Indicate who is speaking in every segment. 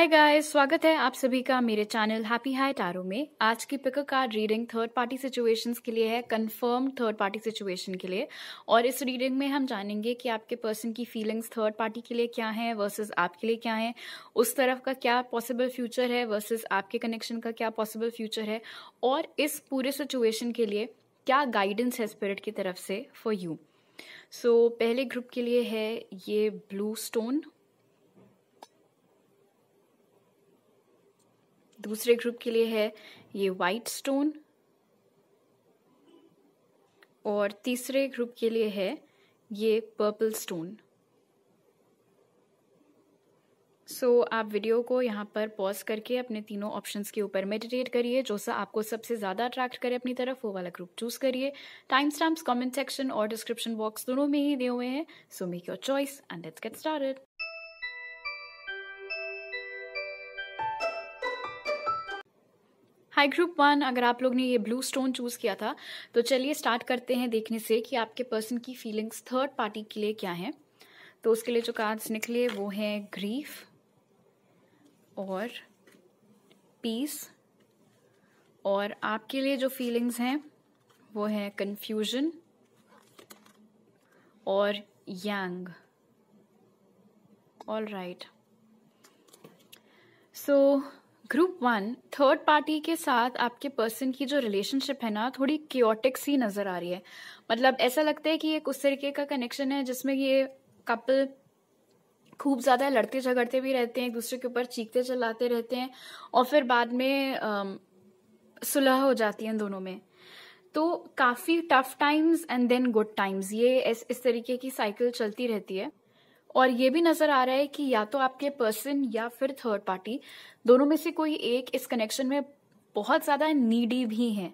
Speaker 1: Hi guys, स्वागत है आप सभी का मेरे चैनल हैप्पी हाई टैरो में। आज की pick a card reading third party situations के लिए है, कंफर्म थर्ड पार्टी सिचुएशन के लिए। और इस रीडिंग में हम जानेंगे कि आपके पर्सन की फीलिंग्स थर्ड पार्टी के लिए क्या है वर्सेस आपके लिए क्या है, उस तरफ का क्या पॉसिबल फ्यूचर है वर्सेस आपके कनेक्शन का क्या पॉसिबल फ्यूचर है, और इस पूरे सिचुएशन के लिए क्या गाइडेंस है स्पिरिट की तरफ से फॉर यू। सो पहले ग्रुप के लिए है ये ब्लू स्टोन, दूसरे ग्रुप के लिए है ये वाइट स्टोन, और तीसरे ग्रुप के लिए है ये पर्पल स्टोन। सो आप वीडियो को यहाँ पर पॉज करके अपने तीनों ऑप्शंस के ऊपर मेडिटेट करिए। जो सा आपको सबसे ज़्यादा अट्रैक्ट करे अपनी तरफ वो वाला ग्रुप चूज करिए। टाइम स्टैम्प्स कमेंट सेक्शन और डिस्क्रिप्शन बॉक्स दोनों में ही दिए हुए हैं। So make your choice and let's get started. High group 1, अगर आप लोग ने ये ब्लू स्टोन चूज किया था तो चलिए स्टार्ट करते हैं देखने से कि आपके पर्सन की फीलिंग्स थर्ड पार्टी के लिए क्या है। तो उसके लिए जो कार्ड्स निकले वो हैं ग्रीफ और पीस, और आपके लिए जो फीलिंग्स हैं वो है कंफ्यूजन और yang. All right, so group 1 third party के साथ आपके पर्सन की जो रिलेशनशिप है ना, थोड़ी क्योटिक सी नजर आ रही है। मतलब ऐसा लगता है कि एक उस तरीके का कनेक्शन है जिसमें ये कपल खूब ज्यादा लड़ते झगड़ते भी रहते हैं, एक दूसरे के ऊपर चीखते चिल्लाते रहते हैं, और फिर बाद में सुलह हो जाती है दोनों में। तो काफी tough times and then good times, ये इस तरीके की साइकिल चलती रहती है। और ये भी नजर आ रहा है कि या तो आपके पर्सन या फिर थर्ड पार्टी, दोनों में से कोई एक इस कनेक्शन में बहुत ज्यादा नीडी भी है।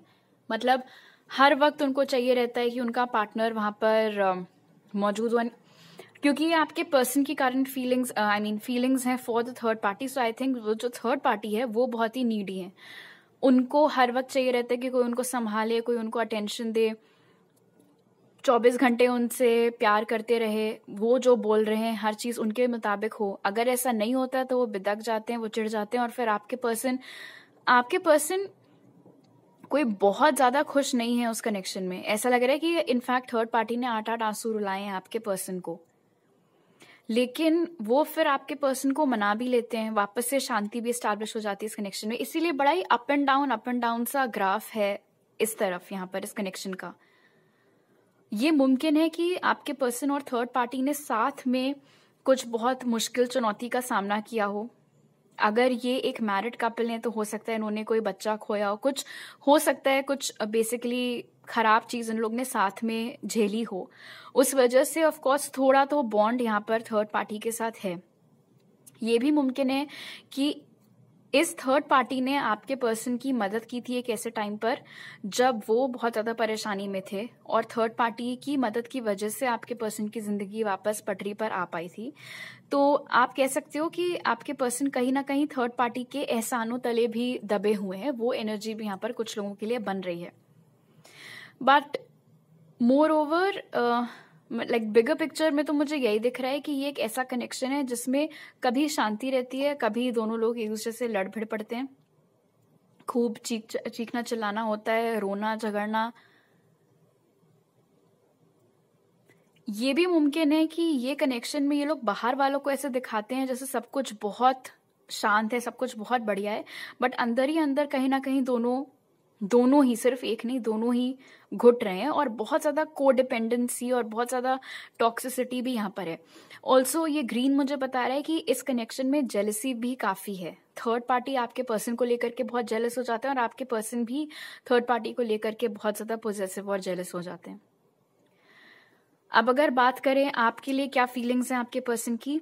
Speaker 1: मतलब हर वक्त उनको चाहिए रहता है कि उनका पार्टनर वहां पर मौजूद हो, क्योंकि ये आपके पर्सन की करंट फीलिंग्स फीलिंग्स हैं for the third party. So I think वो जो थर्ड पार्टी है वो बहुत ही नीडी है। उनको हर वक्त चाहिए रहता है कि कोई उनको संभाले, कोई उनको अटेंशन दे, 24 घंटे उनसे प्यार करते रहे, वो जो बोल रहे हैं हर चीज उनके मुताबिक हो। अगर ऐसा नहीं होता तो वो बिदक जाते हैं, वो चिढ़ जाते हैं, और फिर आपके पर्सन कोई बहुत ज्यादा खुश नहीं है उस कनेक्शन में। ऐसा लग रहा है कि इनफैक्ट थर्ड पार्टी ने 8-8 आंसू रुलाए हैं आपके पर्सन को, लेकिन वो फिर आपके पर्सन को मना भी लेते हैं, वापस से शांति भी स्टैब्लिश हो जाती है इस कनेक्शन में। इसीलिए बड़ा ही अप एंड डाउन सा ग्राफ है इस तरफ यहाँ पर इस कनेक्शन का। ये मुमकिन है कि आपके पर्सन और थर्ड पार्टी ने साथ में कुछ बहुत मुश्किल चुनौती का सामना किया हो। अगर ये एक मैरिड कपल है तो हो सकता है इन्होंने कोई बच्चा खोया हो, कुछ हो सकता है, कुछ बेसिकली खराब चीज इन लोग ने साथ में झेली हो। उस वजह से ऑफ कोर्स थोड़ा तो बॉन्ड यहाँ पर थर्ड पार्टी के साथ है। ये भी मुमकिन है कि इस थर्ड पार्टी ने आपके पर्सन की मदद की थी एक ऐसे टाइम पर जब वो बहुत ज्यादा परेशानी में थे, और थर्ड पार्टी की मदद की वजह से आपके पर्सन की जिंदगी वापस पटरी पर आ पाई थी। तो आप कह सकते हो कि आपके पर्सन कहीं ना कहीं थर्ड पार्टी के एहसानों तले भी दबे हुए हैं। वो एनर्जी भी यहाँ पर कुछ लोगों के लिए बन रही है। But more over like bigger picture में तो मुझे यही दिख रहा है कि ये एक ऐसा कनेक्शन है जिसमें कभी शांति रहती है, कभी दोनों लोग एक दूसरे से लड़ भिड़ पड़ते हैं, खूब चीखना चिल्लाना होता है, रोना झगड़ना। ये भी मुमकिन है कि ये कनेक्शन में ये लोग बाहर वालों को ऐसे दिखाते हैं जैसे सब कुछ बहुत शांत है, सब कुछ बहुत बढ़िया है, बट अंदर ही अंदर कहीं ना कहीं दोनों ही, सिर्फ एक नहीं, दोनों ही घुट रहे हैं, और बहुत ज्यादा कोडिपेंडेंसी और बहुत ज्यादा टॉक्सिसिटी भी यहाँ पर है। ऑल्सो ये ग्रीन मुझे बता रहा है कि इस कनेक्शन में जेलसी भी काफी है। थर्ड पार्टी आपके पर्सन को लेकर के बहुत जेलस हो जाते हैं, और आपके पर्सन भी थर्ड पार्टी को लेकर के बहुत ज्यादा पोजेसिव और जेलस हो जाते हैं। अब अगर बात करें आपके लिए क्या फीलिंग्स हैं आपके पर्सन की,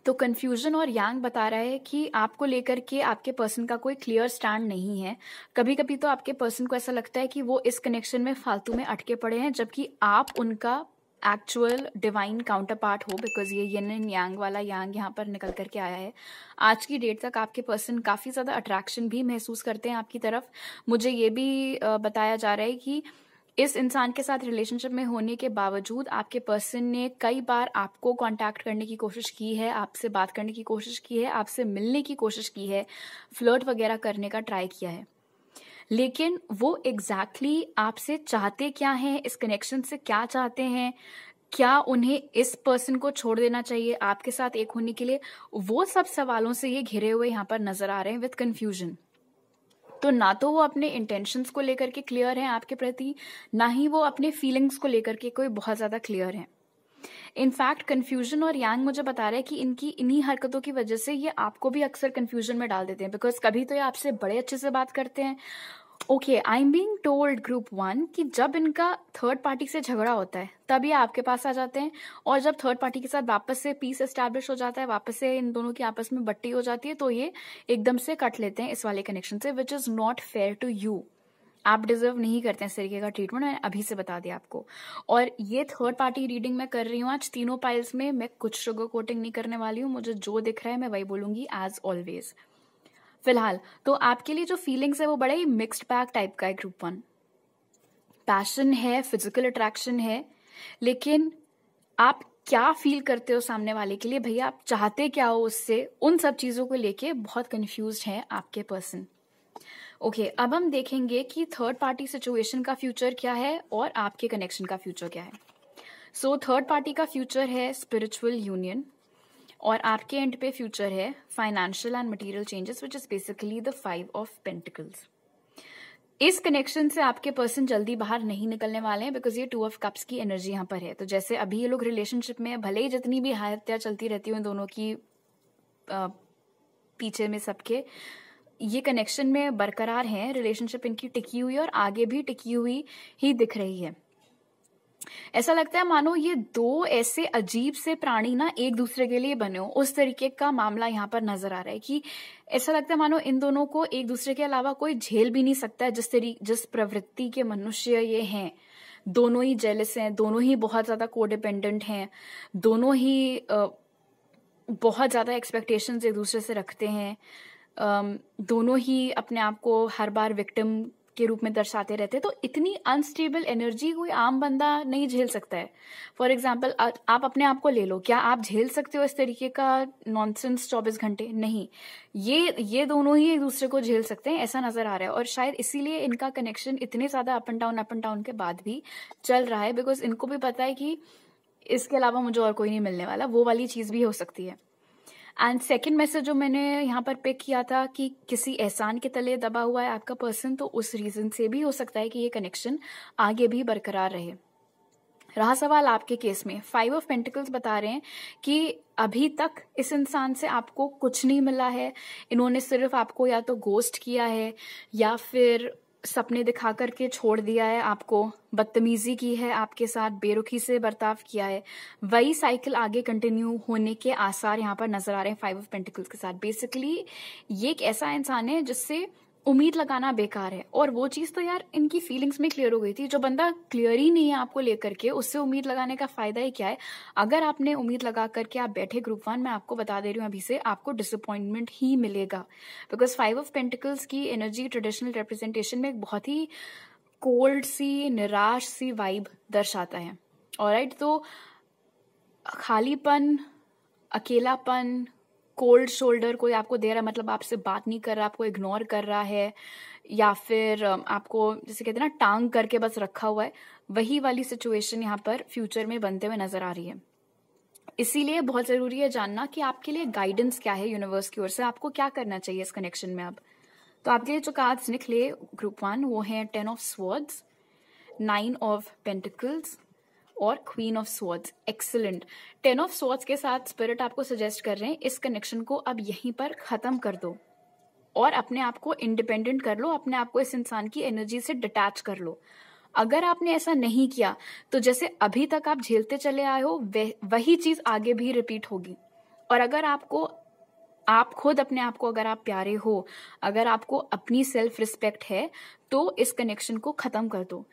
Speaker 1: तो कंफ्यूजन और यांग बता रहा है कि आपको लेकर के आपके पर्सन का कोई क्लियर स्टैंड नहीं है। कभी कभी तो आपके पर्सन को ऐसा लगता है कि वो इस कनेक्शन में फालतू में अटके पड़े हैं, जबकि आप उनका एक्चुअल डिवाइन काउंटर पार्ट हो, बिकॉज ये यिन एंड यांग वाला यांग यहाँ पर निकल करके आया है। आज की डेट तक आपके पर्सन काफी ज्यादा अट्रैक्शन भी महसूस करते हैं आपकी तरफ। मुझे ये भी बताया जा रहा है कि इस इंसान के साथ रिलेशनशिप में होने के बावजूद आपके पर्सन ने कई बार आपको कांटेक्ट करने की कोशिश की है, आपसे बात करने की कोशिश की है, आपसे मिलने की कोशिश की है, फ्लर्ट वगैरह करने का ट्राई किया है, लेकिन वो एग्जैक्टली आपसे चाहते क्या हैं, इस कनेक्शन से क्या चाहते हैं, क्या उन्हें इस पर्सन को छोड़ देना चाहिए आपके साथ एक होने के लिए, वो सब सवालों से ये घिरे हुए यहाँ पर नजर आ रहे हैं विथ कंफ्यूजन। तो ना तो वो अपने इंटेंशंस को लेकर के क्लियर हैं आपके प्रति, ना ही वो अपने फीलिंग्स को लेकर के कोई बहुत ज्यादा क्लियर हैं। इनफैक्ट कंफ्यूजन और यांग मुझे बता रहे हैं कि इनकी इन्हीं हरकतों की वजह से ये आपको भी अक्सर कंफ्यूजन में डाल देते हैं, बिकॉज कभी तो ये आपसे बड़े अच्छे से बात करते हैं। Okay, I am being told group 1 कि जब इनका थर्ड पार्टी से झगड़ा होता है तब ये आपके पास आ जाते हैं, और जब थर्ड पार्टी के साथ वापस से पीस एस्टैब्लिश हो जाता है, वापस से इन दोनों की आपस में बट्टी हो जाती है, तो ये एकदम से कट लेते हैं इस वाले कनेक्शन से, which is not fair to you. आप डिजर्व नहीं करते हैं इस तरीके का ट्रीटमेंट, मैंने अभी से बता दिया आपको। और ये थर्ड पार्टी रीडिंग मैं कर रही हूँ आज तीनों पाइल्स में, मैं कुछ शुगर कोटिंग नहीं करने वाली हूँ, मुझे जो दिख रहा है मैं वही बोलूंगी एज ऑलवेज। फिलहाल तो आपके लिए जो फीलिंग्स है वो बड़ा ही मिक्स्ड बैग टाइप का है ग्रुप 1। पैशन है, फिजिकल अट्रैक्शन है, लेकिन आप क्या फील करते हो सामने वाले के लिए, भैया आप चाहते क्या हो उससे, उन सब चीजों को लेके बहुत कंफ्यूज्ड है आपके पर्सन। ओके, अब हम देखेंगे कि थर्ड पार्टी सिचुएशन का फ्यूचर क्या है और आपके कनेक्शन का फ्यूचर क्या है। सो थर्ड पार्टी का फ्यूचर है स्पिरिचुअल यूनियन, और आपके एंड पे फ्यूचर है financial and material changes, which is basically the 5 of pentacles. इस कनेक्शन से आपके पर्सन जल्दी बाहर नहीं निकलने वाले हैं, बिकॉज ये 2 ऑफ कप्स की एनर्जी यहाँ पर है। तो जैसे अभी ये लोग रिलेशनशिप में, भले ही जितनी भी हत्या चलती रहती है दोनों की पीछे में सबके, ये कनेक्शन में बरकरार है, रिलेशनशिप इनकी टिकी हुई और आगे भी टिकी हुई ही दिख रही है। ऐसा लगता है मानो ये दो ऐसे अजीब से प्राणी ना एक दूसरे के लिए बने हो, उस तरीके का मामला यहाँ पर नजर आ रहा है कि ऐसा लगता है मानो इन दोनों को एक दूसरे के अलावा कोई झेल भी नहीं सकता है। जिस प्रवृत्ति के मनुष्य ये हैं, दोनों ही जेलस हैं, दोनों ही बहुत ज्यादा कोडिपेंडेंट हैं, दोनों ही बहुत ज्यादा एक्सपेक्टेशंस एक दूसरे से रखते हैं, दोनों ही अपने आप को हर बार विक्टिम के रूप में दर्शाते रहते हैं। तो इतनी अनस्टेबल एनर्जी कोई आम बंदा नहीं झेल सकता है। फॉर एग्जाम्पल आप अपने आप को ले लो, क्या आप झेल सकते हो इस तरीके का नॉनसेंस 24 घंटे? नहीं, ये दोनों ही एक दूसरे को झेल सकते हैं, ऐसा नजर आ रहा है। और शायद इसीलिए इनका कनेक्शन इतने ज्यादा अप एंड डाउन के बाद भी चल रहा है, बिकॉज इनको भी पता है कि इसके अलावा मुझे और कोई नहीं मिलने वाला, वो वाली चीज भी हो सकती है। एंड सेकेंड मैसेज जो मैंने यहाँ पर पिक किया था कि किसी एहसान के तले दबा हुआ है आपका पर्सन, तो उस रीजन से भी हो सकता है कि ये कनेक्शन आगे भी बरकरार रहे। रहा सवाल आपके केस में, 5 ऑफ पेंटिकल्स बता रहे हैं कि अभी तक इस इंसान से आपको कुछ नहीं मिला है, इन्होंने सिर्फ आपको या तो गोस्ट किया है या फिर सपने दिखा करके छोड़ दिया है, आपको बदतमीजी की है, आपके साथ बेरुखी से बर्ताव किया है। वही साइकिल आगे कंटिन्यू होने के आसार यहाँ पर नजर आ रहे हैं 5 ऑफ पेंटिकल्स के साथ। बेसिकली ये एक ऐसा इंसान है जिससे उम्मीद लगाना बेकार है, और वो चीज तो यार इनकी फीलिंग्स में क्लियर हो गई थी। जो बंदा क्लियर ही नहीं है आपको लेकर के, उससे उम्मीद लगाने का फायदा ही क्या है? अगर आपने उम्मीद लगा करके आप बैठे ग्रुप 1, मैं आपको बता दे रही हूँ अभी से, आपको डिसअपॉइंटमेंट ही मिलेगा। बिकॉज 5 ऑफ पेंटिकल्स की एनर्जी ट्रेडिशनल रिप्रेजेंटेशन में एक बहुत ही कोल्ड सी, निराश सी वाइब दर्शाता है। ऑलराइट, तो खालीपन, अकेलापन, कोल्ड शोल्डर कोई आपको दे रहा है, मतलब आपसे बात नहीं कर रहा, आपको इग्नोर कर रहा है, या फिर आपको जैसे कहते हैं ना टांग करके बस रखा हुआ है, वही वाली सिचुएशन यहाँ पर फ्यूचर में बनते हुए नजर आ रही है। इसीलिए बहुत जरूरी है जानना कि आपके लिए गाइडेंस क्या है यूनिवर्स की ओर से, आपको क्या करना चाहिए इस कनेक्शन में। अब तो आपके लिए जो कार्ड्स निकले ग्रुप 1 वो है 10 ऑफ स्वॉर्ड्स, 9 ऑफ पेंटिकल्स और queen of swords. Excellent. 10 of swords के साथ स्पिरिट आपको सजेस्ट कर रहे हैं इस कनेक्शन को अब यहीं पर खत्म कर दो और अपने आप को इंडिपेंडेंट कर लो, अपने आप को इस इंसान की एनर्जी से डिटैच कर लो। अगर आपने ऐसा नहीं किया तो जैसे अभी तक आप झेलते चले आए हो वही चीज आगे भी रिपीट होगी। और अगर आपको आप खुद अपने आप को, अगर आप प्यारे हो, अगर आपको अपनी सेल्फ रिस्पेक्ट है, तो इस कनेक्शन को खत्म कर दो।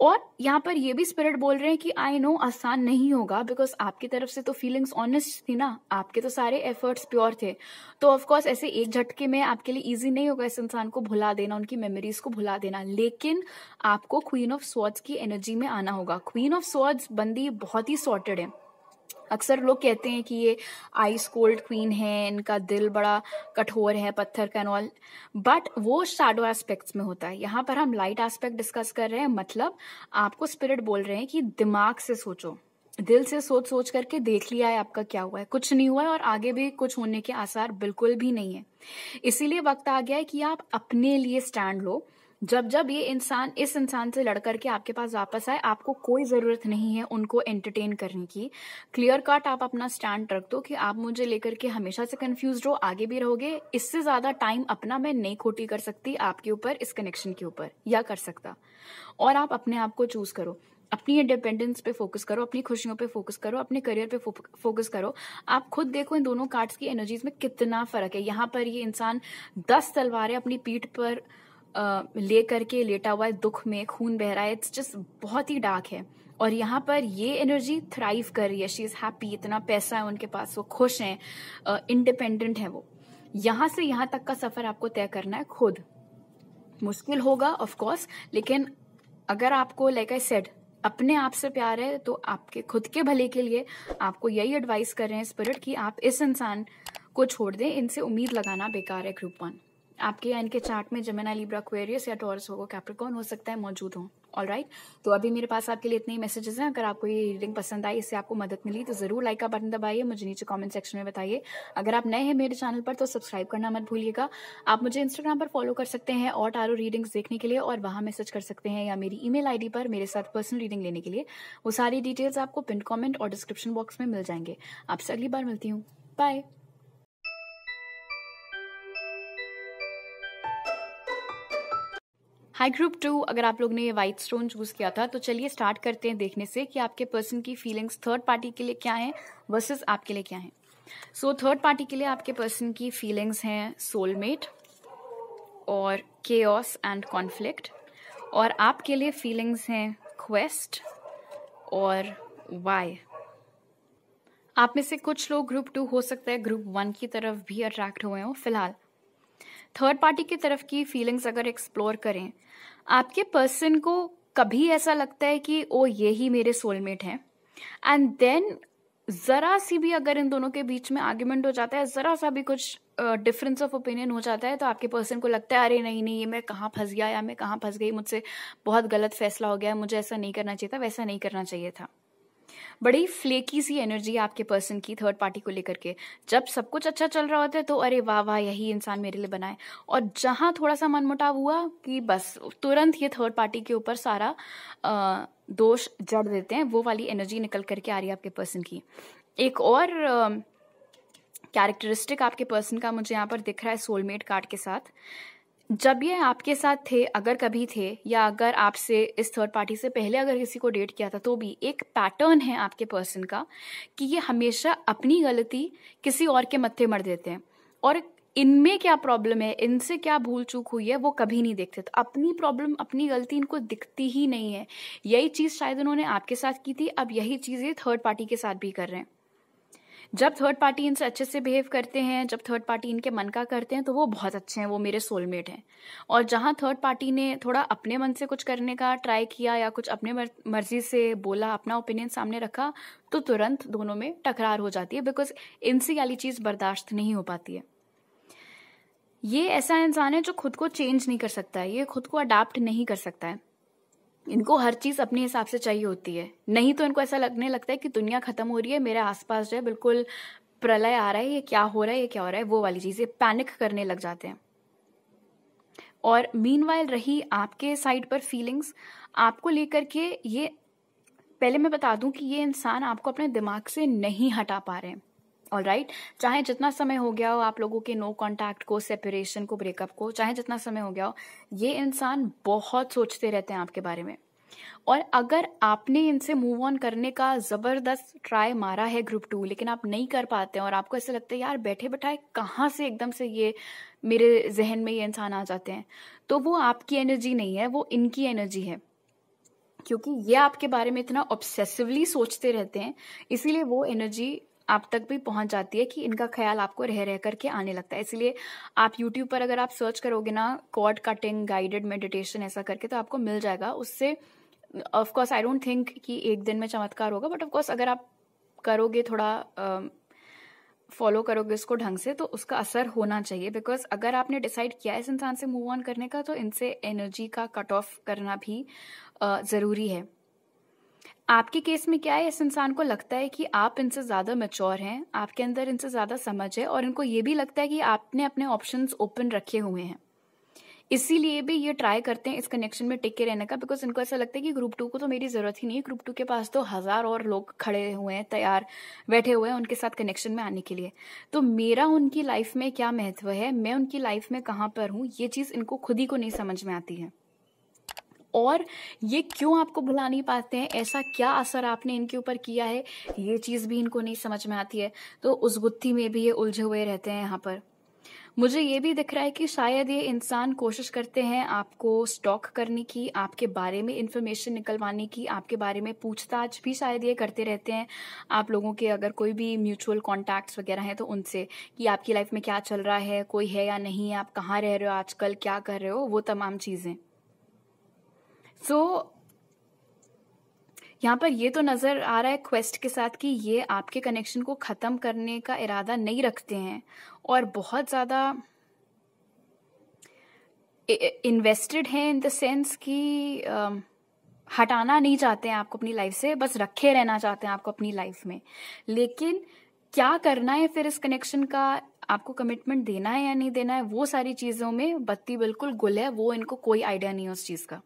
Speaker 1: और यहाँ पर ये भी स्पिरिट बोल रहे हैं कि आई नो आसान नहीं होगा, बिकॉज आपकी तरफ से तो फीलिंग्स ऑनेस्ट थी ना, आपके तो सारे एफर्ट्स प्योर थे, तो ऑफ कोर्स ऐसे एक झटके में आपके लिए इजी नहीं होगा इस इंसान को भुला देना, उनकी मेमोरीज को भुला देना। लेकिन आपको क्वीन ऑफ स्वॉर्ड्स की एनर्जी में आना होगा। क्वीन ऑफ स्वॉर्ड्स बंदी बहुत ही सॉर्टेड है। अक्सर लोग कहते हैं कि ये आइस कोल्ड क्वीन है, इनका दिल बड़ा कठोर है, पत्थर का ऑल, बट वो शैडो एस्पेक्ट्स में होता है। यहाँ पर हम लाइट एस्पेक्ट डिस्कस कर रहे हैं। मतलब आपको स्पिरिट बोल रहे हैं कि दिमाग से सोचो, दिल से सोच सोच करके देख लिया है आपका क्या हुआ है, कुछ नहीं हुआ है और आगे भी कुछ होने के आसार बिल्कुल भी नहीं है। इसीलिए वक्त आ गया है कि आप अपने लिए स्टैंड लो। जब जब ये इंसान इस इंसान से लड़ करके आपके पास वापस आए, आपको कोई जरूरत नहीं है उनको एंटरटेन करने की। क्लियर कट आप अपना स्टैंड रख दो कि आप मुझे लेकर के हमेशा से कंफ्यूज हो, आगे भी रहोगे। इससे ज्यादा टाइम अपना मैं नहीं खोटी कर सकती आपके ऊपर, इस कनेक्शन के ऊपर, या कर सकता। और आप अपने आप को चूज करो, अपनी इंडिपेंडेंस पे फोकस करो, अपनी खुशियों पे फोकस करो, अपने करियर पे फोकस करो। आप खुद देखो इन दोनों कार्ड्स की एनर्जीज में कितना फर्क है। यहाँ पर ये इंसान 10 तलवारें अपनी पीठ पर ले करके लेटा हुआ है, दुख में, खून बह रहा है, इट्स जस्ट बहुत ही डार्क है। और यहाँ पर ये एनर्जी थ्राइव कर रही है, शी इज हैप्पी, इतना पैसा है उनके पास, वो खुश हैं, इंडिपेंडेंट है वो। यहाँ से यहाँ तक का सफर आपको तय करना है खुद। मुश्किल होगा ऑफ कोर्स, लेकिन अगर आपको लाइक आई सेड अपने आप से प्यार है, तो आपके खुद के भले के लिए आपको यही एडवाइस कर रहे हैं स्पिरिट कि आप इस इंसान को छोड़ दें, इनसे उम्मीद लगाना बेकार है। ग्रुप 1 आपके या इनके चार्ट में जेमिनी, लिब्रा, एक्वेरियस या टॉरस होगा, कैप्रिकॉर्न हो सकता है मौजूद हो। ऑलराइट, तो अभी मेरे पास आपके लिए इतने ही मैसेजेस हैं। अगर आपको ये रीडिंग पसंद आई, इससे आपको मदद मिली, तो जरूर लाइक का बटन दबाइए, मुझे नीचे कमेंट सेक्शन में बताइए। अगर आप नए हैं मेरे चैनल पर तो सब्सक्राइब करना मत भूलिएगा। आप मुझे इंस्टाग्राम पर फॉलो कर सकते हैं और टारो रीडिंग्स देखने के लिए, और वहां मैसेज कर सकते हैं, या मेरी ईमेल आईडी पर मेरे साथ पर्सनल रीडिंग लेने के लिए। वो सारी डिटेल्स आपको पिन कॉमेंट और डिस्क्रिप्शन बॉक्स में मिल जाएंगे। आपसे अगली बार मिलती हूँ, बाय। हाई ग्रुप 2, अगर आप लोग ने ये व्हाइट स्टोन चूज किया था, तो चलिए स्टार्ट करते हैं देखने से कि आपके पर्सन की फीलिंग्स थर्ड पार्टी के लिए क्या है वर्सेस आपके लिए क्या है। सो थर्ड पार्टी के लिए आपके पर्सन की फीलिंग्स हैं सोलमेट और केओस एंड कॉन्फ्लिक्ट, और आपके लिए फीलिंग्स हैं क्वेस्ट और वाई। आप में से कुछ लोग ग्रुप 2 हो सकता है ग्रुप 1 की तरफ भी अट्रैक्ट हुए हो। फिलहाल थर्ड पार्टी की तरफ की फीलिंग्स अगर एक्सप्लोर करें, आपके पर्सन को कभी ऐसा लगता है कि ओ ये ही मेरे सोलमेट हैं, एंड देन जरा सी भी अगर इन दोनों के बीच में आर्ग्यूमेंट हो जाता है, जरा सा भी कुछ डिफरेंस ऑफ ओपिनियन हो जाता है, तो आपके पर्सन को लगता है अरे नहीं नहीं, ये मैं कहाँ फंस गया या मैं कहाँ फंस गई, मुझसे बहुत गलत फैसला हो गया, मुझे ऐसा नहीं करना चाहिए था, वैसा नहीं करना चाहिए था। बड़ी फ्लेकी सी एनर्जी है आपके पर्सन की थर्ड पार्टी को लेकर के। जब सब कुछ अच्छा चल रहा होता है तो अरे वाह वाह यही इंसान मेरे लिए बना है, और जहां थोड़ा सा मनमुटाव हुआ कि बस तुरंत ये थर्ड पार्टी के ऊपर सारा दोष जड़ देते हैं। वो वाली एनर्जी निकल करके आ रही है आपके पर्सन की। एक और कैरेक्टरिस्टिक आपके पर्सन का मुझे यहाँ पर दिख रहा है सोलमेट कार्ड के साथ। जब ये आपके साथ थे, अगर कभी थे, या अगर आपसे इस थर्ड पार्टी से पहले अगर किसी को डेट किया था, तो भी एक पैटर्न है आपके पर्सन का कि ये हमेशा अपनी गलती किसी और के मत्थे मर देते हैं, और इनमें क्या प्रॉब्लम है, इनसे क्या भूल चूक हुई है, वो कभी नहीं देखते। तो अपनी प्रॉब्लम, अपनी गलती इनको दिखती ही नहीं है। यही चीज शायद उन्होंने आपके साथ की थी, अब यही चीज ये थर्ड पार्टी के साथ भी कर रहे हैं। जब थर्ड पार्टी इनसे अच्छे से बिहेव करते हैं, जब थर्ड पार्टी इनके मन का करते हैं, तो वो बहुत अच्छे हैं, वो मेरे सोलमेट हैं। और जहां थर्ड पार्टी ने थोड़ा अपने मन से कुछ करने का ट्राई किया या कुछ अपने मर्जी से बोला, अपना ओपिनियन सामने रखा, तो तुरंत दोनों में टकरार हो जाती है, बिकॉज इनसे वाली चीज बर्दाश्त नहीं हो पाती है। ये ऐसा इंसान है जो खुद को चेंज नहीं कर सकता है, ये खुद को अडाप्ट नहीं कर सकता है। इनको हर चीज अपने हिसाब से चाहिए होती है, नहीं तो इनको ऐसा लगने लगता है कि दुनिया खत्म हो रही है, मेरे आसपास जो है बिल्कुल प्रलय आ रहा है, ये क्या हो रहा है, ये क्या हो रहा है, वो वाली चीजें पैनिक करने लग जाते हैं। और मीनवाइल रही आपके साइड पर फीलिंग्स आपको लेकर के, ये पहले मैं बता दूं कि ये इंसान आपको अपने दिमाग से नहीं हटा पा रहे हैं। ऑलराइट, चाहे जितना समय हो गया हो आप लोगों के नो कांटेक्ट को, सेपरेशन को, ब्रेकअप को, चाहे जितना समय हो गया हो, ये इंसान बहुत सोचते रहते हैं आपके बारे में। और अगर आपने इनसे मूव ऑन करने का जबरदस्त ट्राई मारा है ग्रुप 2, लेकिन आप नहीं कर पाते हैं और आपको ऐसा लगता है यार बैठे बैठाए कहाँ से एकदम से ये मेरे जहन में ये इंसान आ जाते हैं, तो वो आपकी एनर्जी नहीं है, वो इनकी एनर्जी है। क्योंकि ये आपके बारे में इतना ऑब्सेसिवली सोचते रहते हैं, इसीलिए वो एनर्जी आप तक भी पहुंच जाती है कि इनका ख्याल आपको रह रह करके आने लगता है। इसलिए आप YouTube पर अगर आप सर्च करोगे ना कॉर्ड कटिंग गाइडेड मेडिटेशन ऐसा करके, तो आपको मिल जाएगा। उससे of course I don't think कि एक दिन में चमत्कार होगा, बट ऑफ कोर्स अगर आप करोगे, थोड़ा फॉलो करोगे उसको ढंग से, तो उसका असर होना चाहिए। बिकॉज अगर आपने डिसाइड किया है इस इंसान से मूव ऑन करने का, तो इनसे एनर्जी का कट ऑफ करना भी ज़रूरी है। आपके केस में क्या है, इस इंसान को लगता है कि आप इनसे ज़्यादा मैच्योर हैं, आपके अंदर इनसे ज़्यादा समझ है, और इनको ये भी लगता है कि आपने अपने ऑप्शंस ओपन रखे हुए हैं। इसीलिए भी ये ट्राई करते हैं इस कनेक्शन में टिके रहने का, बिकॉज इनको ऐसा लगता है कि ग्रुप 2 को तो मेरी ज़रूरत ही नहीं है, ग्रुप 2 के पास तो 1000 और लोग खड़े हुए हैं, तैयार बैठे हुए हैं उनके साथ कनेक्शन में आने के लिए। तो मेरा उनकी लाइफ में क्या महत्व है, मैं उनकी लाइफ में कहाँ पर हूँ, ये चीज़ इनको खुद ही को नहीं समझ में आती है। और ये क्यों आपको भुला नहीं पाते हैं, ऐसा क्या असर आपने इनके ऊपर किया है, ये चीज़ भी इनको नहीं समझ में आती है। तो उस गुत्थी में भी ये उलझे हुए रहते हैं यहाँ पर। मुझे ये भी दिख रहा है कि शायद ये इंसान कोशिश करते हैं आपको स्टॉक करने की, आपके बारे में इंफॉर्मेशन निकलवाने की, आपके बारे में पूछताछ भी शायद ये करते रहते हैं आप लोगों के, अगर कोई भी म्यूचुअल कॉन्टैक्ट्स वगैरह हैं तो उनसे, कि आपकी लाइफ में क्या चल रहा है, कोई है या नहीं है, आप कहाँ रह रहे हो आजकल, क्या कर रहे हो, वो तमाम चीज़ें। सो यहाँ पर ये तो नज़र आ रहा है क्वेस्ट के साथ कि ये आपके कनेक्शन को ख़त्म करने का इरादा नहीं रखते हैं, और बहुत ज़्यादा इन्वेस्टेड हैं इन द सेंस कि हटाना नहीं चाहते हैं आपको अपनी लाइफ से, बस रखे रहना चाहते हैं आपको अपनी लाइफ में। लेकिन क्या करना है फिर इस कनेक्शन का, आपको कमिटमेंट देना है या नहीं देना है, वो सारी चीज़ों में बत्ती बिल्कुल गुल है, वो इनको कोई आइडिया नहीं है उस चीज़ का।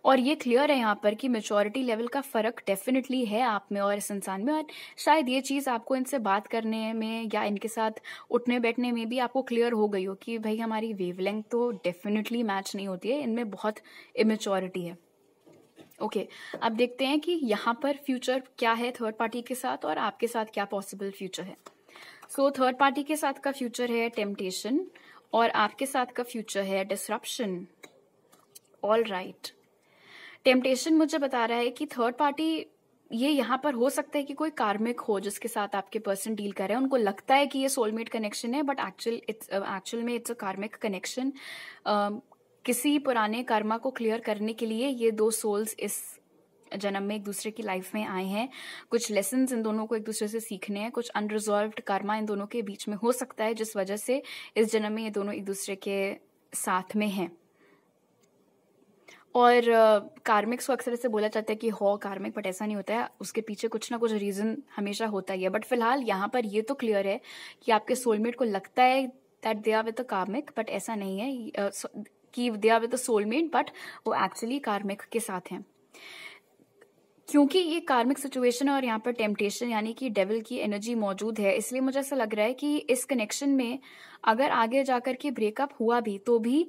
Speaker 1: और ये क्लियर है यहाँ पर कि मेच्योरिटी लेवल का फ़र्क डेफिनेटली है आप में और इस इंसान में, और शायद ये चीज़ आपको इनसे बात करने में या इनके साथ उठने बैठने में भी आपको क्लियर हो गई हो कि भाई हमारी वेवलेंथ तो डेफिनेटली मैच नहीं होती है, इनमें बहुत इमेच्योरिटी है। ओके, अब देखते हैं कि यहाँ पर फ्यूचर क्या है थर्ड पार्टी के साथ, और आपके साथ क्या पॉसिबल फ्यूचर है। सो थर्ड पार्टी के साथ का फ्यूचर है टेम्पटेशन, और आपके साथ का फ्यूचर है डिसरप्शन। ऑल राइट, टेम्पटेशन मुझे बता रहा है कि थर्ड पार्टी, ये यहाँ पर हो सकता है कि कोई कार्मिक हो जिसके साथ आपके पर्सन डील कर रहे हैं, उनको लगता है कि ये सोलमेट कनेक्शन है, बट एक्चुअल में इट्स अ कार्मिक कनेक्शन। किसी पुराने कर्मा को क्लियर करने के लिए ये दो सोल्स इस जन्म में एक दूसरे की लाइफ में आए हैं। कुछ लेसन्स इन दोनों को एक दूसरे से सीखने हैं, कुछ अनरिजॉल्व्ड कर्मा इन दोनों के बीच में हो सकता है, जिस वजह से इस जन्म में ये दोनों एक दूसरे के साथ में हैं। और कार्मिक्स को अक्सर ऐसे बोला जाता है कि हो कार्मिक, बट ऐसा नहीं होता है, उसके पीछे कुछ ना कुछ रीज़न हमेशा होता ही है। बट फिलहाल यहाँ पर ये तो क्लियर है कि आपके सोलमेट को लगता है that they are with a karmic, but ऐसा नहीं है कि they are with a soulmate, but वो एक्चुअली कार्मिक के साथ हैं। क्योंकि ये कार्मिक सिचुएशन है और यहाँ पर टेम्पटेशन यानी कि डेविल की एनर्जी मौजूद है, इसलिए मुझे ऐसा लग रहा है कि इस कनेक्शन में अगर आगे जाकर के ब्रेकअप हुआ भी, तो भी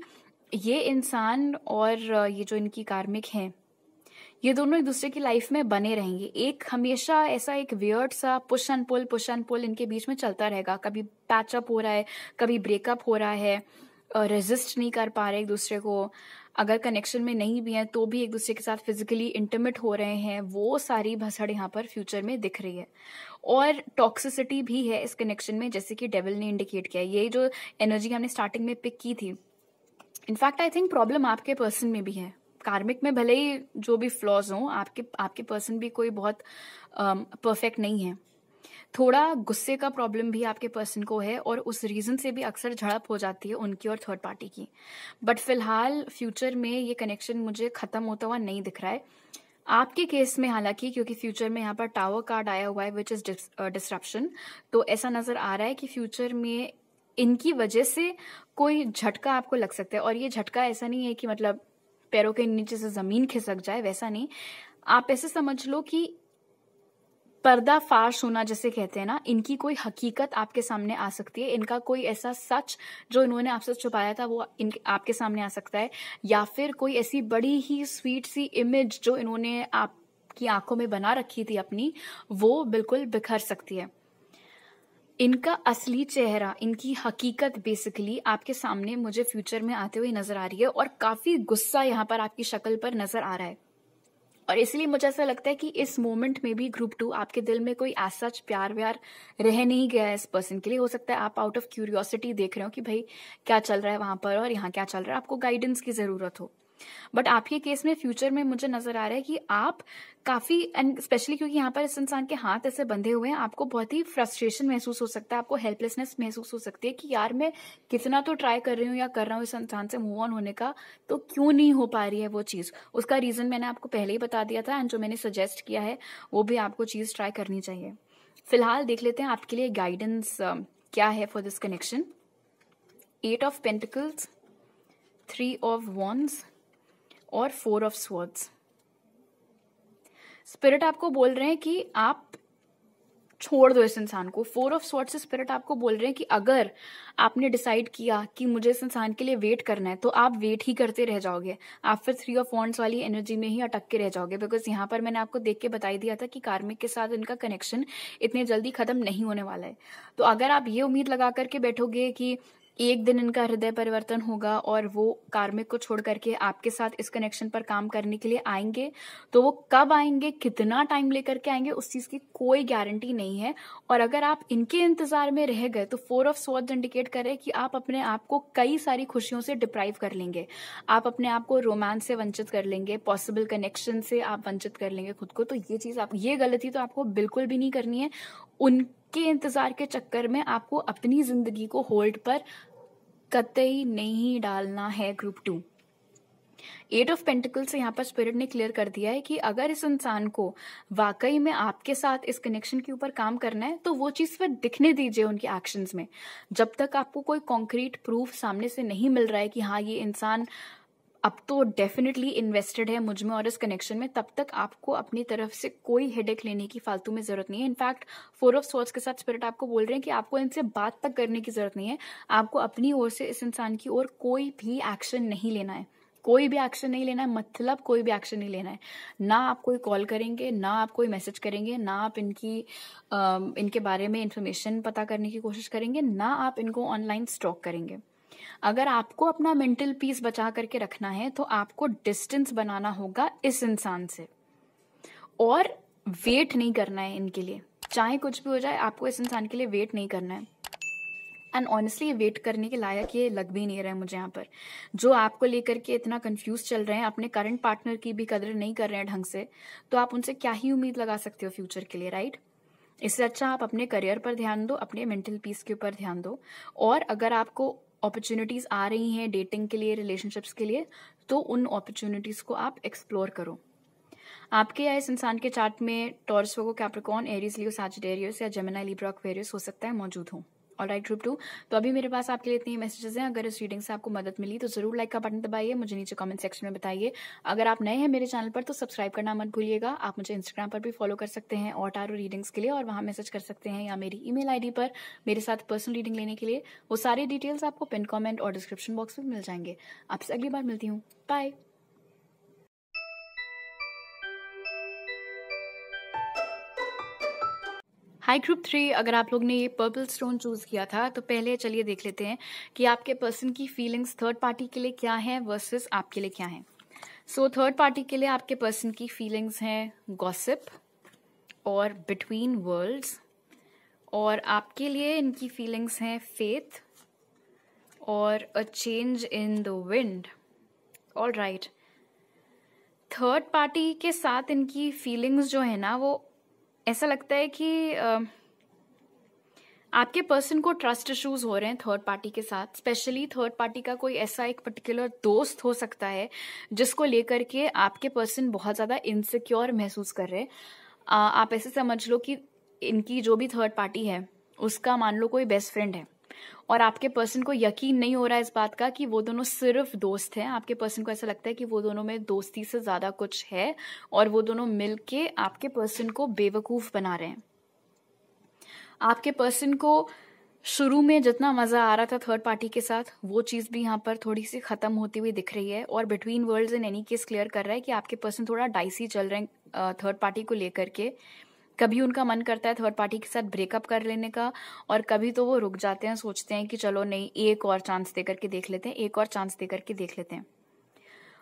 Speaker 1: ये इंसान और ये जो इनकी कार्मिक हैं, ये दोनों एक दूसरे की लाइफ में बने रहेंगे। एक हमेशा ऐसा एक वियर्ड सा पुश एंड पुल इनके बीच में चलता रहेगा। कभी पैचअप हो रहा है, कभी ब्रेकअप हो रहा है, रेजिस्ट नहीं कर पा रहे एक दूसरे को, अगर कनेक्शन में नहीं भी हैं तो भी एक दूसरे के साथ फिजिकली इंटीमेट हो रहे हैं। वो सारी भसड़ यहाँ पर फ्यूचर में दिख रही है। और टॉक्सिसिटी भी है इस कनेक्शन में, जैसे कि डेविल ने इंडिकेट किया। ये जो एनर्जी हमने स्टार्टिंग में पिक की थी, इनफैक्ट आई थिंक प्रॉब्लम आपके पर्सन में भी है। कार्मिक में भले ही जो भी फ्लॉज हों, आपके पर्सन भी कोई बहुत परफेक्ट नहीं है। थोड़ा गुस्से का प्रॉब्लम भी आपके पर्सन को है, और उस रीज़न से भी अक्सर झड़प हो जाती है उनकी और थर्ड पार्टी की। बट फिलहाल फ्यूचर में ये कनेक्शन मुझे ख़त्म होता हुआ नहीं दिख रहा है आपके केस में, हालांकि क्योंकि फ्यूचर में यहाँ पर टावर कार्ड आया हुआ है विच इज़ डिस्ट्रप्शन। तो ऐसा नज़र आ रहा है कि फ्यूचर में इनकी वजह से कोई झटका आपको लग सकता है। और ये झटका ऐसा नहीं है कि मतलब पैरों के नीचे से ज़मीन खिसक जाए, वैसा नहीं। आप ऐसे समझ लो कि पर्दाफाश होना जिसे कहते हैं ना, इनकी कोई हकीकत आपके सामने आ सकती है, इनका कोई ऐसा सच जो इन्होंने आपसे छुपाया था वो आपके सामने आ सकता है, या फिर कोई ऐसी बड़ी ही स्वीट सी इमेज जो इन्होंने आपकी आंखों में बना रखी थी अपनी, वो बिल्कुल बिखर सकती है। इनका असली चेहरा, इनकी हकीकत बेसिकली आपके सामने मुझे फ्यूचर में आते हुए नजर आ रही है, और काफी गुस्सा यहाँ पर आपकी शक्ल पर नजर आ रहा है। और इसलिए मुझे ऐसा लगता है कि इस मोमेंट में भी ग्रुप 2 आपके दिल में कोई ऐसा प्यार व्यार रह नहीं गया है इस पर्सन के लिए। हो सकता है आप आउट ऑफ क्यूरियोसिटी देख रहे हो कि भाई क्या चल रहा है वहां पर और यहाँ क्या चल रहा है, आपको गाइडेंस की जरूरत हो। बट आपके केस में फ्यूचर में मुझे नजर आ रहा है कि आप काफी, एंड स्पेशली क्योंकि यहाँ पर इस इंसान के हाथ ऐसे बंधे हुए हैं, आपको बहुत ही फ्रस्ट्रेशन महसूस हो सकता है, आपको हेल्पलेसनेस महसूस हो सकती है कि यार मैं कितना तो ट्राई कर रही हूँ या कर रहा हूँ इस इंसान से मूव ऑन होने का, तो क्यों नहीं हो पा रही है वो चीज। उसका रीजन मैंने आपको पहले ही बता दिया था, एंड जो मैंने सजेस्ट किया है वो भी आपको चीज ट्राई करनी चाहिए। फिलहाल देख लेते हैं आपके लिए गाइडेंस क्या है for this connection. 8 of pentacles, 3 of wands और 4 ऑफ स्वॉर्ड्स। स्पिरिट आपको बोल रहे हैं कि आप छोड़ दो इस इंसान को। 4 ऑफ स्वॉर्ड्स से स्पिरिट आपको बोल रहे हैं कि अगर आपने डिसाइड किया कि मुझे इस इंसान के लिए वेट करना है, तो आप वेट ही करते रह जाओगे, आप फिर 3 ऑफ वॉन्ड्स वाली एनर्जी में ही अटक के रह जाओगे। बिकॉज यहाँ पर मैंने आपको देख के बता ही दिया था कि कार्मिक के साथ इनका कनेक्शन इतने जल्दी खत्म नहीं होने वाला है। तो अगर आप ये उम्मीद लगा करके बैठोगे कि एक दिन इनका हृदय परिवर्तन होगा और वो कार्मिक को छोड़ करके आपके साथ इस कनेक्शन पर काम करने के लिए आएंगे, तो वो कब आएंगे, कितना टाइम लेकर के आएंगे, उस चीज की कोई गारंटी नहीं है। और अगर आप इनके इंतजार में रह गए तो 4 ऑफ स्वॉर्ड्स इंडिकेट कर रहे हैं कि आप अपने आप को कई सारी खुशियों से डिप्राइव कर लेंगे, आप अपने आप को रोमांस से वंचित कर लेंगे, पॉसिबल कनेक्शन से आप वंचित कर लेंगे खुद को। तो ये चीज, आप ये गलती तो आपको बिल्कुल भी नहीं करनी है। उनके इंतजार के चक्कर में आपको अपनी जिंदगी को होल्ड पर कतई नहीं डालना है ग्रुप 2। 8 ऑफ पेंटिकल से यहाँ पर स्पिरिट ने क्लियर कर दिया है कि अगर इस इंसान को वाकई में आपके साथ इस कनेक्शन के ऊपर काम करना है, तो वो चीज फिर दिखने दीजिए उनके एक्शंस में। जब तक आपको कोई कॉन्क्रीट प्रूफ सामने से नहीं मिल रहा है कि हाँ ये इंसान अब तो डेफिनेटली इन्वेस्टेड है मुझ में और इस कनेक्शन में, तब तक आपको अपनी तरफ से कोई हेडेक लेने की फालतू में जरूरत नहीं है। इनफैक्ट 4 ऑफ स्वॉर्ड्स के साथ स्पिरिट आपको बोल रहे हैं कि आपको इनसे बात तक करने की जरूरत नहीं है, आपको अपनी ओर से इस इंसान की ओर कोई भी एक्शन नहीं लेना है, कोई भी एक्शन नहीं लेना है, मतलब कोई भी एक्शन नहीं लेना है। ना आप कोई कॉल करेंगे, ना आप कोई मैसेज करेंगे, ना आप इनके बारे में इंफॉर्मेशन पता करने की कोशिश करेंगे, ना आप इनको ऑनलाइन स्टॉक करेंगे। अगर आपको अपना मेंटल पीस बचा करके रखना है तो आपको डिस्टेंस बनाना होगा इस इंसान से, और वेट नहीं करना है इनके लिए। चाहे कुछ भी हो जाए, आपको इस इंसान के लिए वेट नहीं करना है। एंड ऑनेस्टली ये वेट करने के लायक ये लग भी नहीं रहा है मुझे। यहाँ पर जो आपको लेकर के इतना कंफ्यूज चल रहे हैं, अपने करंट पार्टनर की भी कदर नहीं कर रहे हैं ढंग से, तो आप उनसे क्या ही उम्मीद लगा सकते हो फ्यूचर के लिए, राइट? इससे अच्छा आप अपने करियर पर ध्यान दो, अपने मेंटल पीस के ऊपर ध्यान दो। और अगर आपको अपॉर्चुनिटीज आ रही हैं डेटिंग के लिए, रिलेशनशिप्स के लिए, तो उन अपॉर्चुनिटीज को आप एक्सप्लोर करो। आपके या इस इंसान के चार्ट में टॉरस, वर्गो, कैप्रिकॉर्न, एरीज, लियो, सैजिटेरियस या जेमिनी, लिब्रा, एक्वेरियस हो सकता है मौजूद हो। ऑलराइट ग्रुप 2, तो अभी मेरे पास आपके लिए इतनी मैसेजेस हैं। अगर इस रीडिंग से आपको मदद मिली तो जरूर लाइक का बटन दबाइए, मुझे नीचे कमेंट सेक्शन में बताइए। अगर आप नए हैं मेरे चैनल पर तो सब्सक्राइब करना मत भूलिएगा। आप मुझे इंस्टाग्राम पर भी फॉलो कर सकते हैं और टारो रीडिंग्स के लिए, और वहां मैसेज कर सकते हैं, या मेरी ईमेल आईडी पर मेरे साथ पर्सनल रीडिंग लेने के लिए। वो सारी डिटेल्स आपको पिन कमेंट और डिस्क्रिप्शन बॉक्स में मिल जाएंगे। आपसे अगली बार मिलती हूँ, बाय। हाई ग्रुप 3, अगर आप लोग ने ये पर्पल स्टोन चूज किया था तो पहले चलिए देख लेते हैं कि आपके पर्सन की फीलिंग्स थर्ड पार्टी के लिए क्या है वर्सेस आपके लिए क्या है। सो थर्ड पार्टी के लिए आपके पर्सन की फीलिंग्स हैं गॉसिप और बिटवीन वर्ल्ड्स, और आपके लिए इनकी फीलिंग्स हैं फेथ और a change in the wind. All right, third party के साथ इनकी फीलिंग्स जो है ना, वो ऐसा लगता है कि आपके पर्सन को ट्रस्ट इश्यूज हो रहे हैं थर्ड पार्टी के साथ। स्पेशली थर्ड पार्टी का कोई ऐसा एक पर्टिकुलर दोस्त हो सकता है जिसको लेकर के आपके पर्सन बहुत ज्यादा इनसिक्योर महसूस कर रहे हैं। आप ऐसे समझ लो कि इनकी जो भी थर्ड पार्टी है उसका मान लो कोई बेस्ट फ्रेंड है, और आपके पर्सन को यकीन नहीं हो रहा है इस बात का कि वो दोनों सिर्फ दोस्त हैं। आपके पर्सन को ऐसा लगता है कि वो दोनों में दोस्ती से ज्यादा कुछ है और वो दोनों मिलके आपके पर्सन को बेवकूफ बना रहे हैं। आपके पर्सन को शुरू में जितना मजा आ रहा था थर्ड पार्टी के साथ, वो चीज भी यहाँ पर थोड़ी सी खत्म होती हुई दिख रही है। और between worlds in any case clear कर रहा है कि आपके पर्सन थोड़ा डाइसी चल रहे हैं थर्ड पार्टी को लेकर के। कभी उनका मन करता है थर्ड पार्टी के साथ ब्रेकअप कर लेने का, और कभी तो वो रुक जाते हैं, सोचते हैं कि चलो नहीं, एक और चांस दे करके देख लेते हैं, एक और चांस दे करके देख लेते हैं।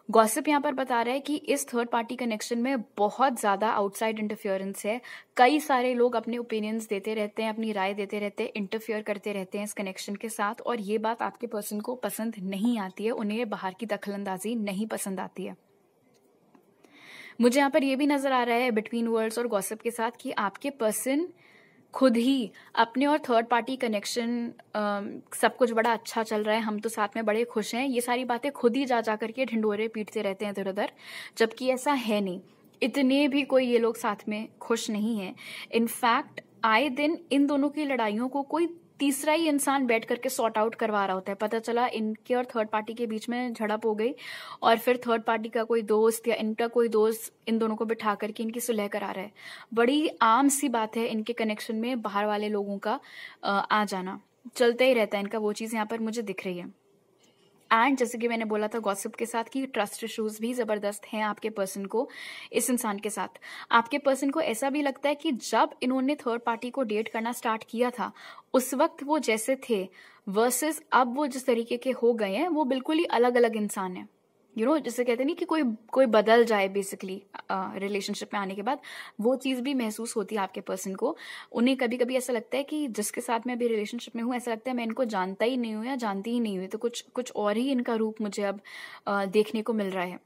Speaker 1: गॉसिप यहाँ पर बता रहा है कि इस थर्ड पार्टी कनेक्शन में बहुत ज्यादा आउटसाइड इंटरफियरेंस है। कई सारे लोग अपने ओपिनियंस देते रहते हैं, अपनी राय देते रहते हैं, इंटरफियर करते रहते हैं इस कनेक्शन के साथ, और ये बात आपके पर्सन को पसंद नहीं आती है। उन्हें बाहर की दखलंदाजी नहीं पसंद आती है। मुझे यहाँ पर यह भी नजर आ रहा है बिटवीन वर्ड्स और गॉसिप के साथ कि आपके पर्सन खुद ही अपने और थर्ड पार्टी कनेक्शन, सब कुछ बड़ा अच्छा चल रहा है, हम तो साथ में बड़े खुश हैं, ये सारी बातें खुद ही जा करके ढिंडोरे पीटते रहते हैं इधर उधर, जबकि ऐसा है नहीं। इतने भी कोई ये लोग साथ में खुश नहीं है। इनफैक्ट आए दिन इन दोनों की लड़ाइयों को कोई तीसरा ही इंसान बैठ करके सॉर्ट आउट करवा रहा होता है। पता चला इनके और थर्ड पार्टी के बीच में झड़प हो गई और फिर थर्ड पार्टी का कोई दोस्त या इनका कोई दोस्त इन दोनों को बिठा करके इनकी सुलह करा रहा है। बड़ी आम सी बात है इनके कनेक्शन में बाहर वाले लोगों का आ जाना, चलते ही रहता है इनका। वो चीज यहाँ पर मुझे दिख रही है। एंड जैसे कि मैंने बोला था गॉसिप के साथ कि ट्रस्ट इश्यूज भी जबरदस्त हैं आपके पर्सन को इस इंसान के साथ। आपके पर्सन को ऐसा भी लगता है कि जब इन्होंने थर्ड पार्टी को डेट करना स्टार्ट किया था उस वक्त वो जैसे थे वर्सेस अब वो जिस तरीके के हो गए हैं, वो बिल्कुल ही अलग अलग इंसान है। जैसे कहते नहीं कि कोई बदल जाए बेसिकली रिलेशनशिप में आने के बाद, वो चीज भी महसूस होती है आपके पर्सन को। उन्हें कभी कभी ऐसा लगता है कि जिसके साथ मैं अभी रिलेशनशिप में हूँ, ऐसा लगता है मैं इनको जानता ही नहीं हूँ या जानती ही नहीं हुई, तो कुछ और ही इनका रूप मुझे अब देखने को मिल रहा है।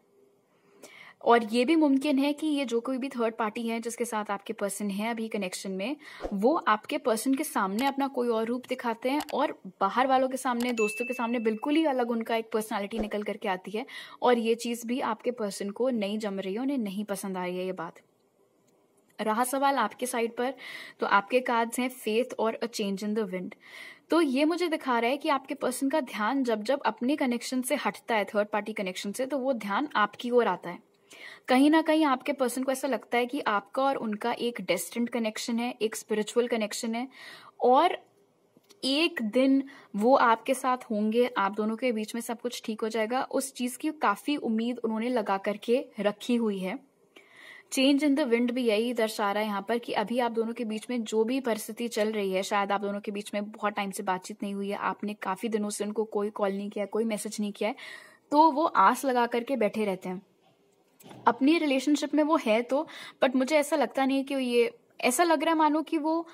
Speaker 1: और ये भी मुमकिन है कि ये जो कोई भी थर्ड पार्टी है जिसके साथ आपके पर्सन है अभी कनेक्शन में, वो आपके पर्सन के सामने अपना कोई और रूप दिखाते हैं और बाहर वालों के सामने, दोस्तों के सामने बिल्कुल ही अलग उनका एक पर्सनालिटी निकल करके आती है। और ये चीज भी आपके पर्सन को नहीं जम रही है, उन्हें नहीं पसंद आ रही है ये बात। रहा सवाल आपके साइड पर, तो आपके कार्ड्स हैं फेथ और a change in the wind. तो ये मुझे दिखा रहा है कि आपके पर्सन का ध्यान जब जब अपने कनेक्शन से हटता है, थर्ड पार्टी कनेक्शन से, तो वो ध्यान आपकी ओर आता है। कहीं ना कहीं आपके पर्सन को ऐसा लगता है कि आपका और उनका एक डेस्टिन्ड कनेक्शन है, एक स्पिरिचुअल कनेक्शन है, और एक दिन वो आपके साथ होंगे, आप दोनों के बीच में सब कुछ ठीक हो जाएगा। उस चीज की काफी उम्मीद उन्होंने लगा करके रखी हुई है। चेंज इन द विंड भी यही दर्शा रहा है यहाँ पर कि अभी आप दोनों के बीच में जो भी परिस्थिति चल रही है, शायद आप दोनों के बीच में बहुत टाइम से बातचीत नहीं हुई है, आपने काफी दिनों से उनको कोई कॉल नहीं किया, कोई मैसेज नहीं किया है, तो वो आस लगा करके बैठे रहते हैं अपनी रिलेशनशिप में। वो है तो, बट मुझे ऐसा लगता नहीं कि ये, ऐसा लग रहा है मानो कि वो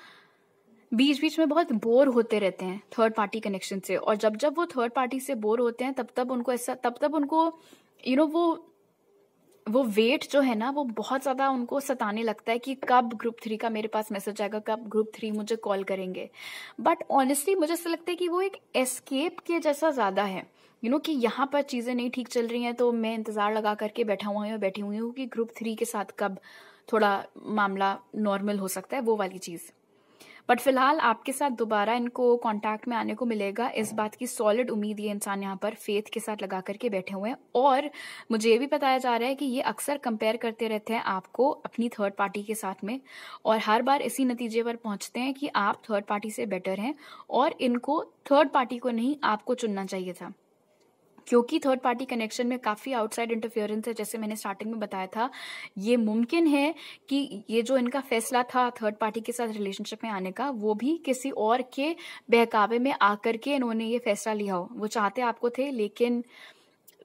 Speaker 1: बीच बीच में बहुत बोर होते रहते हैं थर्ड पार्टी कनेक्शन से। और जब जब वो थर्ड पार्टी से बोर होते हैं तब उनको वो वेट जो है ना, वो बहुत ज्यादा उनको सताने लगता है कि कब ग्रुप 3 का मेरे पास मैसेज आएगा, कब ग्रुप 3 मुझे कॉल करेंगे। बट ऑनेस्टली मुझे ऐसा लगता है कि वो एक एस्केप के जैसा ज्यादा है, कि यहाँ पर चीजें नहीं ठीक चल रही हैं तो मैं इंतजार लगा करके बैठी हुई हूँ कि ग्रुप 3 के साथ कब थोड़ा मामला नॉर्मल हो सकता है, वो वाली चीज। बट फिलहाल आपके साथ दोबारा इनको कांटेक्ट में आने को मिलेगा, इस बात की सॉलिड उम्मीद ये इंसान यहाँ पर फेथ के साथ लगा करके बैठे हुए हैं। और मुझे ये भी बताया जा रहा है कि ये अक्सर कंपेयर करते रहते हैं आपको अपनी थर्ड पार्टी के साथ में, और हर बार इसी नतीजे पर पहुंचते हैं कि आप थर्ड पार्टी से बेटर हैं और इनको थर्ड पार्टी को नहीं, आपको चुनना चाहिए था। क्योंकि थर्ड पार्टी कनेक्शन में काफी आउटसाइड इंटरफेरेंस है, जैसे मैंने स्टार्टिंग में बताया था। ये मुमकिन है कि ये जो इनका फैसला था थर्ड पार्टी के साथ रिलेशनशिप में आने का, वो भी किसी और के बहकावे में आकर के इन्होंने ये फैसला लिया हो। वो चाहते आपको थे, लेकिन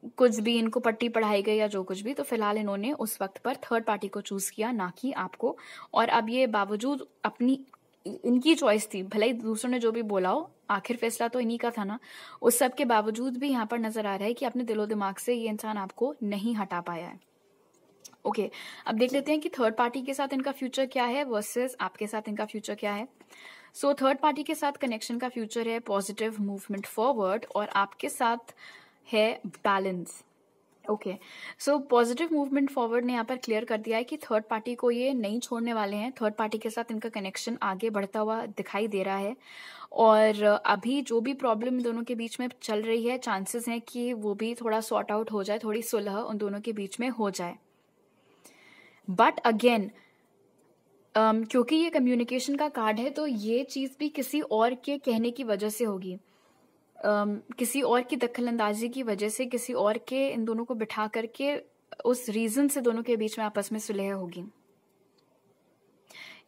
Speaker 1: कुछ भी इनको पट्टी पढ़ाई गई या जो कुछ भी, तो फिलहाल इन्होंने उस वक्त पर थर्ड पार्टी को चूज किया, ना कि आपको। और अब ये बावजूद अपनी, इनकी चॉइस थी, भले ही दूसरों ने जो भी बोला हो, आखिर फैसला तो इन्हीं का था ना, उस सब के बावजूद भी यहाँ पर नजर आ रहा है कि अपने दिलो दिमाग से ये इंसान आपको नहीं हटा पाया है। ओके, अब देख लेते हैं कि थर्ड पार्टी के साथ इनका फ्यूचर क्या है वर्सेस आपके साथ इनका फ्यूचर क्या है। सो थर्ड पार्टी के साथ कनेक्शन का फ्यूचर है पॉजिटिव मूवमेंट फॉरवर्ड, और आपके साथ है balance. Okay, so positive movement forward ने यहाँ पर क्लियर कर दिया है कि थर्ड पार्टी को ये नहीं छोड़ने वाले हैं। थर्ड पार्टी के साथ इनका कनेक्शन आगे बढ़ता हुआ दिखाई दे रहा है, और अभी जो भी प्रॉब्लम दोनों के बीच में चल रही है, चांसेस हैं कि वो भी थोड़ा सॉर्ट आउट हो जाए, थोड़ी सुलह उन दोनों के बीच में हो जाए। बट अगेन क्योंकि ये कम्युनिकेशन का कार्ड है, तो ये चीज़ भी किसी और के कहने की वजह से होगी, किसी और की दखलंदाजी की वजह से, किसी और के इन दोनों को बिठा करके उस रीजन से दोनों के बीच में आपस में सुलह होगी।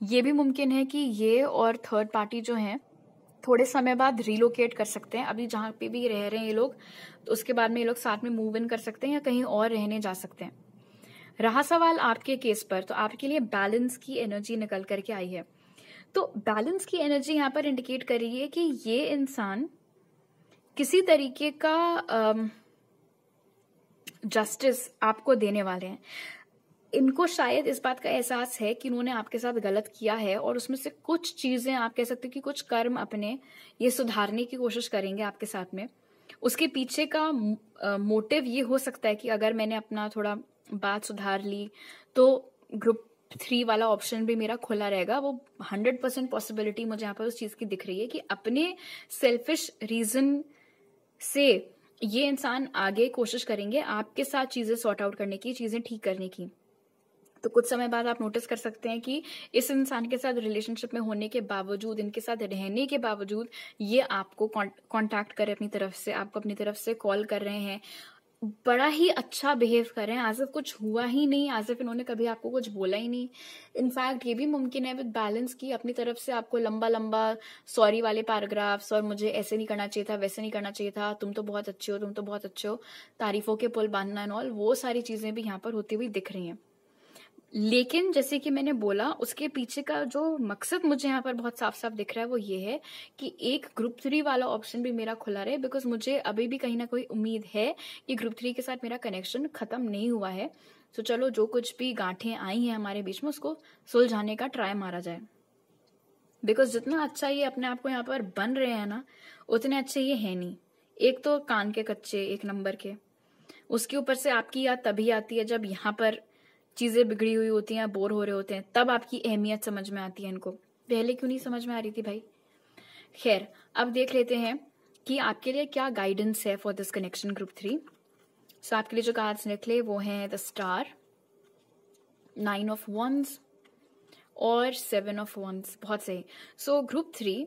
Speaker 1: ये भी मुमकिन है कि ये और थर्ड पार्टी जो हैं थोड़े समय बाद रिलोकेट कर सकते हैं। अभी जहाँ पे भी रह रहे हैं ये लोग, तो उसके बाद में ये लोग साथ में मूव इन कर सकते हैं या कहीं और रहने जा सकते हैं। रहा सवाल आपके केस पर, तो आपके लिए बैलेंस की एनर्जी निकल करके आई है। तो बैलेंस की एनर्जी यहाँ पर इंडिकेट कर रही है कि ये इंसान किसी तरीके का जस्टिस आपको देने वाले हैं। इनको शायद इस बात का एहसास है कि उन्होंने आपके साथ गलत किया है, और उसमें से कुछ चीजें, आप कह सकते हो कि कुछ कर्म अपने ये सुधारने की कोशिश करेंगे आपके साथ में। उसके पीछे का मोटिव ये हो सकता है कि अगर मैंने अपना थोड़ा बात सुधार ली तो ग्रुप 3 वाला ऑप्शन भी मेरा खुला रहेगा। वो 100% पॉसिबिलिटी मुझे यहाँ पर उस चीज की दिख रही है कि अपने सेल्फिश रीजन से ये इंसान आगे कोशिश करेंगे आपके साथ चीजें सॉर्ट आउट करने की, चीजें ठीक करने की। तो कुछ समय बाद आप नोटिस कर सकते हैं कि इस इंसान के साथ रिलेशनशिप में होने के बावजूद, इनके साथ रहने के बावजूद, ये आपको कांटेक्ट करे अपनी तरफ से, आपको अपनी तरफ से कॉल कर रहे हैं, बड़ा ही अच्छा बिहेव कर रहे हैं, आज कुछ हुआ ही नहीं, आज इन्होंने कभी आपको कुछ बोला ही नहीं। इनफैक्ट ये भी मुमकिन है विद बैलेंस की अपनी तरफ से आपको लंबा लंबा सॉरी वाले पैराग्राफ्स, और मुझे ऐसे नहीं करना चाहिए था, वैसे नहीं करना चाहिए था, तुम तो बहुत अच्छे हो, तुम तो बहुत अच्छे हो, तारीफों के पुल बांधना एंड ऑल, वो सारी चीजें भी यहाँ पर होती हुई दिख रही हैं। लेकिन जैसे कि मैंने बोला, उसके पीछे का जो मकसद मुझे यहाँ पर बहुत साफ साफ दिख रहा है वो ये है कि एक ग्रुप 3 वाला ऑप्शन भी मेरा खुला रहे, बिकॉज मुझे अभी भी कहीं ना कोई उम्मीद है कि ग्रुप 3 के साथ मेरा कनेक्शन खत्म नहीं हुआ है। तो चलो, जो कुछ भी गांठें आई हैं हमारे बीच में, उसको सुलझाने का ट्राई मारा जाए। बिकॉज जितना अच्छा ये अपने आप को यहाँ पर बन रहे हैं ना, उतने अच्छे ये है नहीं। एक तो कान के कच्चे, एक नंबर के, उसके ऊपर से आपकी याद तभी आती है जब यहाँ पर चीजें बिगड़ी हुई होती हैं, बोर हो रहे होते हैं, तब आपकी अहमियत समझ में आती है। इनको पहले क्यों नहीं समझ में आ रही थी भाई? खैर, अब देख लेते हैं कि आपके लिए क्या गाइडेंस है फॉर दिस कनेक्शन ग्रुप 3। सो आपके लिए जो कार्ड्स निकले वो हैं द स्टार, 9 ऑफ वंस और 7 ऑफ वंस। बहुत सही। सो ग्रुप 3,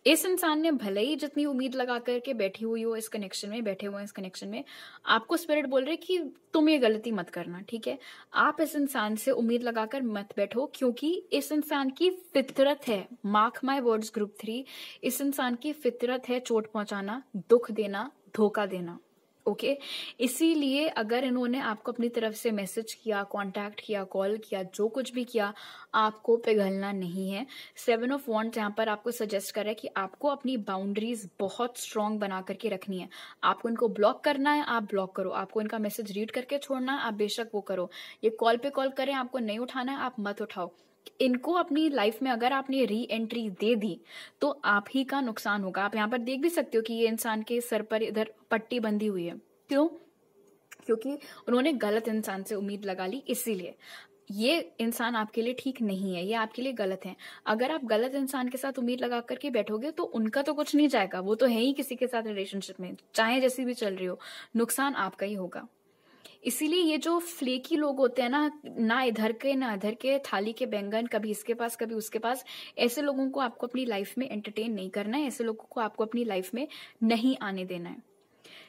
Speaker 1: इस इंसान ने भले ही जितनी उम्मीद लगा करके बैठी हुई हो इस कनेक्शन में, बैठे हुए इस कनेक्शन में, आपको स्पिरिट बोल रहे कि तुम ये गलती मत करना, ठीक है? आप इस इंसान से उम्मीद लगाकर मत बैठो, क्योंकि इस इंसान की फितरत है, मार्क माय वर्ड्स ग्रुप 3, इस इंसान की फितरत है चोट पहुंचाना, दुख देना, धोखा देना। ओके, इसीलिए अगर इन्होंने आपको अपनी तरफ से मैसेज किया, कांटेक्ट किया, कॉल किया, जो कुछ भी किया, आपको पिघलना नहीं है। 7 ऑफ वॉन्ड्स यहाँ पर आपको सजेस्ट कर रहा है कि आपको अपनी बाउंड्रीज बहुत स्ट्रांग बना करके रखनी है। आपको इनको ब्लॉक करना है, आप ब्लॉक करो। आपको इनका मैसेज रीड करके छोड़ना है, आप बेशक वो करो। ये कॉल पे कॉल करें, आपको नहीं उठाना है, आप मत उठाओ। इनको अपनी लाइफ में अगर आपने री एंट्री दे दी तो आप ही का नुकसान होगा। आप यहाँ पर देख भी सकते हो कि ये इंसान के सर पर इधर पट्टी बंधी हुई है। क्यों? क्योंकि उन्होंने गलत इंसान से उम्मीद लगा ली। इसीलिए ये इंसान आपके लिए ठीक नहीं है, ये आपके लिए गलत है। अगर आप गलत इंसान के साथ उम्मीद लगा करके बैठोगे तो उनका तो कुछ नहीं जाएगा, वो तो है ही किसी के साथ रिलेशनशिप में, चाहे जैसी भी चल रही हो, नुकसान आपका ही होगा। इसीलिए ये जो फ्लेकी लोग होते हैं ना इधर के ना इधर के, थाली के बैंगन, कभी इसके पास कभी उसके पास, ऐसे लोगों को आपको अपनी लाइफ में एंटरटेन नहीं करना है, ऐसे लोगों को आपको अपनी लाइफ में नहीं आने देना है।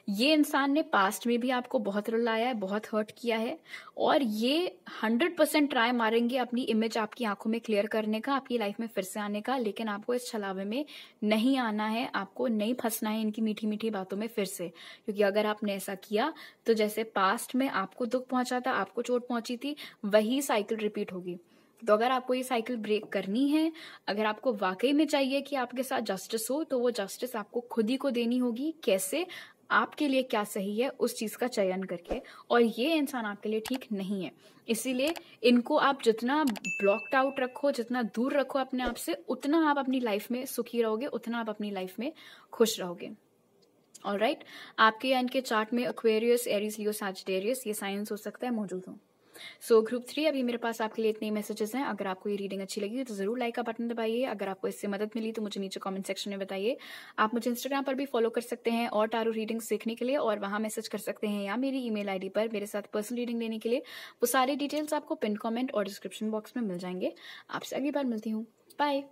Speaker 1: ये इंसान ने पास्ट में भी आपको बहुत रुलाया है, बहुत हर्ट किया है, और ये 100% ट्राई मारेंगे अपनी इमेज आपकी आंखों में क्लियर करने का, आपकी लाइफ में फिर से आने का। लेकिन आपको इस छलावे में नहीं आना है, आपको नहीं फंसना है इनकी मीठी मीठी बातों में फिर से। क्योंकि अगर आपने ऐसा किया तो जैसे पास्ट में आपको दुख पहुंचा था, आपको चोट पहुंची थी, वही साइकिल रिपीट होगी। तो अगर आपको ये साइकिल ब्रेक करनी है, अगर आपको वाकई में चाहिए कि आपके साथ जस्टिस हो, तो वो जस्टिस आपको खुद ही को देनी होगी। कैसे? आपके लिए क्या सही है उस चीज का चयन करके। और ये इंसान आपके लिए ठीक नहीं है, इसीलिए इनको आप जितना ब्लॉक्ड आउट रखो, जितना दूर रखो अपने आप से, उतना आप अपनी लाइफ में सुखी रहोगे, उतना आप अपनी लाइफ में खुश रहोगे। ऑलराइट, आपके या इनके चार्ट में एक्वेरियस, एरीज, लियो, सैजिटेरियस ये साइंस हो सकता है मौजूद हो। सो ग्रुप 3 अभी मेरे पास आपके लिए इतने मैसेजेस हैं। अगर आपको ये रीडिंग अच्छी लगी तो जरूर लाइक का बटन दबाइए। अगर आपको इससे मदद मिली तो मुझे नीचे कमेंट सेक्शन में बताइए। आप मुझे इंस्टाग्राम पर भी फॉलो कर सकते हैं और टारो रीडिंग्स देखने के लिए, और वहां मैसेज कर सकते हैं या मेरी ईमेल आईडी पर मेरे साथ पर्सनल रीडिंग लेने के लिए। वो सारी डिटेल्स आपको पिन कमेंट और डिस्क्रिप्शन बॉक्स में मिल जाएंगे। आपसे अगली बार मिलती हूँ। बाय।